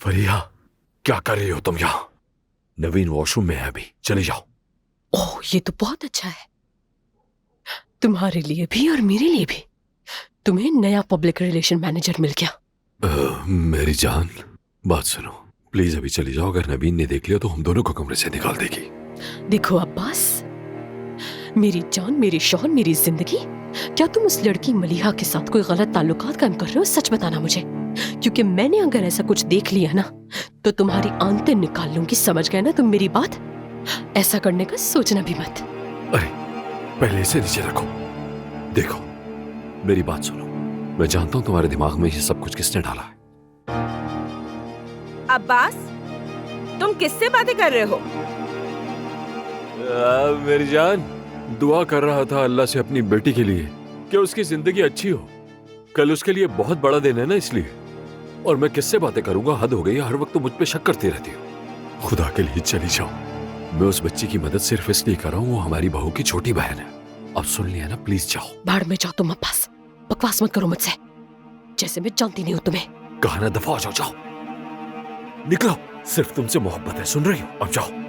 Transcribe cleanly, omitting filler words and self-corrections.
फरिया, क्या कर रही हो तुम यहाँ? नवीन वॉशरूम में है अभी, चले जाओ। ओह, ये तो बहुत अच्छा है, तुम्हारे लिए भी और मेरे लिए भी। तुम्हें नया पब्लिक रिलेशन मैनेजर मिल गया। मेरी जान, बात सुनो प्लीज, अभी चली जाओ। अगर नवीन ने देख लिया तो हम दोनों को कमरे से निकाल देगी। देखो अब्बास, मेरी जान, मेरे शौहर, मेरी जिंदगी, क्या तुम उस लड़की मलिहा के साथ कोई गलत ताल्लुकात कायम कर रहे हो? सच बताना मुझे, क्योंकि मैंने अगर ऐसा कुछ देख लिया ना तो तुम्हारी आंतें निकाल लूंगी। समझ गए ना तुम मेरी बात? ऐसा करने का सोचना भी मत। अरे पहले इसे नीचे रखो। देखो मेरी बात सुनो, मैं जानता हूँ तुम्हारे दिमाग में ये सब कुछ किसने डाला है। अब्बास, तुम किससे बातें कर रहे हो? मेरी जान, दुआ कर रहा था अल्लाह से अपनी बेटी के लिए कि उसकी जिंदगी अच्छी हो। कल उसके लिए बहुत बड़ा दिन है ना, इसलिए। और मैं किससे बातें करूंगा? हद हो गई है, हर वक्त तो मुझ पे शक करती रहती हो। खुदा के लिए चली जाओ। मैं उस बच्ची की मदद सिर्फ इसलिए कर रहा हूँ, वो हमारी बहू की छोटी बहन है। अब सुन लिया ना, प्लीज जाओ। भाड़ में जाओ तुम अब्बास, बकवास मत करो मुझसे, जैसे मैं जानती नहीं हूँ तुम्हें। कहा ना, दफा हो जाओ, जाओ निकलो। सिर्फ तुमसे मोहब्बत है, सुन रही हो? अब जाओ।